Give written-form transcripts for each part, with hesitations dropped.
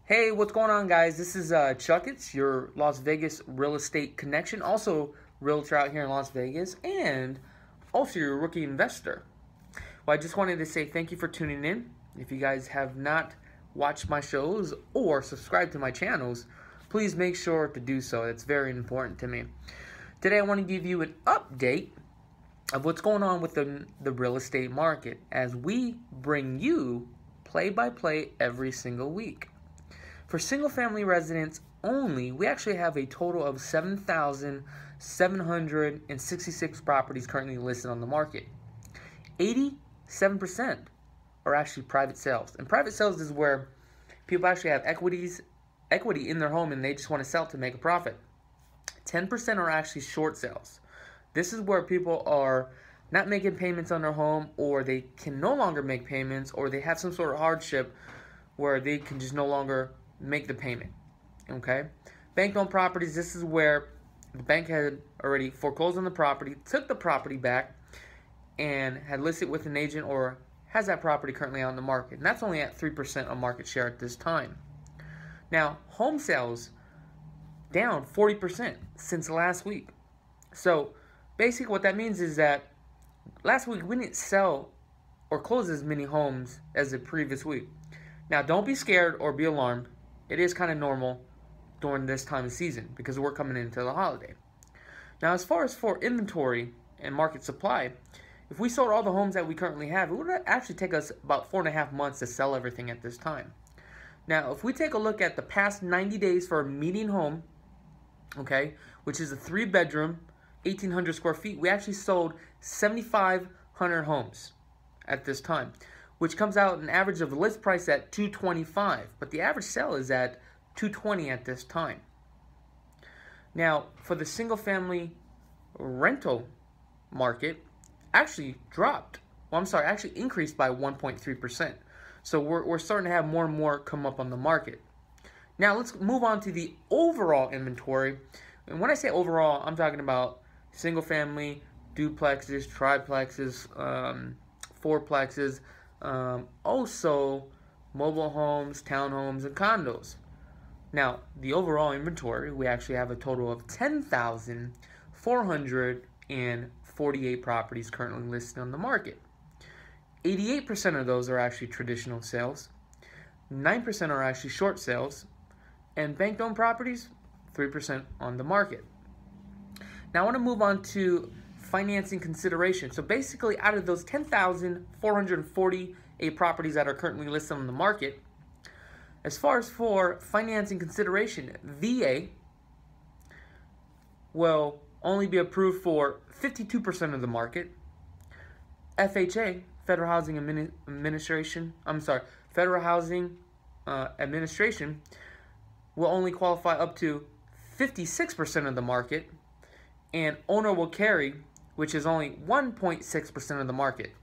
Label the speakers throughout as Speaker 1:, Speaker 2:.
Speaker 1: Hey, what's going on, guys? This is Chakits, your Las Vegas real estate connection, also realtor out here in Las Vegas, and also your rookie investor. Well, I just wanted to say thank you for tuning in. If you guys have not watched my shows or subscribed to my channels, please make sure to do so. It's very important to me. Today I want to give you an update of what's going on with the real estate market as we bring you play-by-play every single week. For single-family residents only, we actually have a total of 7,766 properties currently listed on the market. 87% are actually private sales. And private sales is where people actually have equity in their home and they just want to sell to make a profit. 10% are actually short sales. This is where people are not making payments on their home, or they can no longer make payments, or they have some sort of hardship where they can just no longer make the payment. Okay, bank-owned properties, this is where the bank had already foreclosed on the property, took the property back, and had listed with an agent or has that property currently on the market. And that's only at 3% of market share at this time. Now, home sales down 40% since last week. So basically what that means is that last week we didn't sell or close as many homes as the previous week. Now, don't be scared or be alarmed. It is kind of normal during this time of season because we're coming into the holiday. Now, as far as for inventory and market supply, if we sold all the homes that we currently have, it would actually take us about 4.5 months to sell everything at this time. Now, if we take a look at the past 90 days for a median home, okay, which is a 3-bedroom, 1,800 square feet, we actually sold 7,500 homes at this time, which comes out an average of the list price at $225, but the average sale is at $220 at this time. Now, for the single-family rental market, actually increased by 1.3%. So we're starting to have more and more come up on the market. Now, let's move on to the overall inventory. And when I say overall, I'm talking about single-family, duplexes, triplexes, fourplexes, also mobile homes, townhomes, and condos. Now, the overall inventory, we actually have a total of 10,448 properties currently listed on the market. 88% of those are actually traditional sales, 9% are actually short sales, and bank-owned properties, 3% on the market. Now, I want to move on to financing consideration. So basically, out of those 10,448 properties that are currently listed on the market, as far as for financing consideration, VA will only be approved for 52% of the market. FHA, Federal Housing Administration, will only qualify up to 56% of the market, and owner will carry, which is only 1.6% of the market.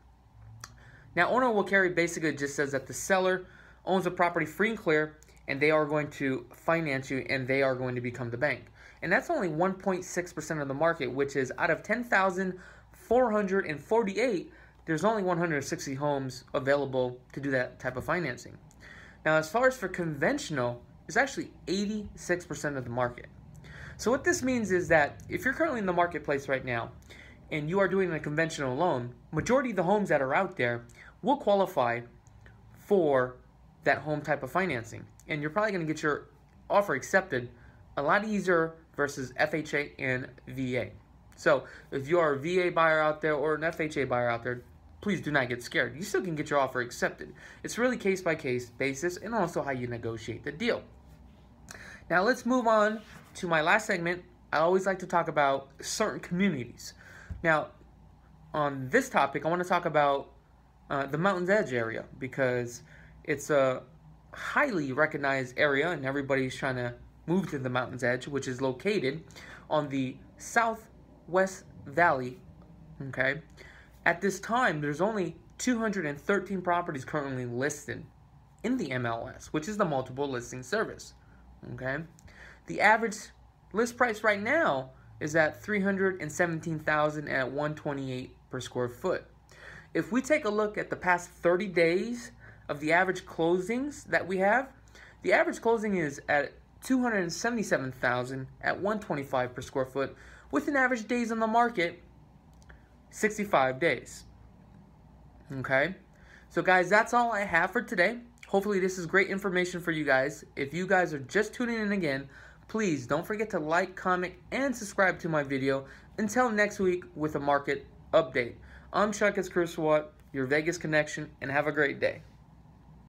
Speaker 1: Now, owner will carry basically just says that the seller owns the property free and clear, and they are going to finance you, and they are going to become the bank. And that's only 1.6% of the market, which is out of 10,448, there's only 160 homes available to do that type of financing. Now, as far as for conventional, it's actually 86% of the market. So what this means is that if you're currently in the marketplace right now and you are doing a conventional loan, majority of the homes that are out there will qualify for that home type of financing. And you're probably going to get your offer accepted a lot easier versus FHA and VA. So if you are a VA buyer out there or an FHA buyer out there, please do not get scared. You still can get your offer accepted. It's really case-by-case basis and also how you negotiate the deal. Now let's move on to my last segment. I always like to talk about certain communities. Now, on this topic, I want to talk about the Mountains Edge area because it's a highly recognized area and everybody's trying to move to the Mountains Edge, which is located on the Southwest Valley. Okay, at this time, there's only 213 properties currently listed in the MLS, which is the multiple listing service. Okay, the average list price right now is at $317,000 at $128 per square foot. If we take a look at the past 30 days of the average closings that we have, The average closing is at 277,000 at 125 per square foot, with an average days on the market 65 days. Okay, so guys, that's all I have for today. Hopefully this is great information for you guys. If you guys are just tuning in again, please don't forget to like, comment, and subscribe to my video. Until next week with a market update. I'm Chakits, Krulsawat, your Vegas connection, and have a great day.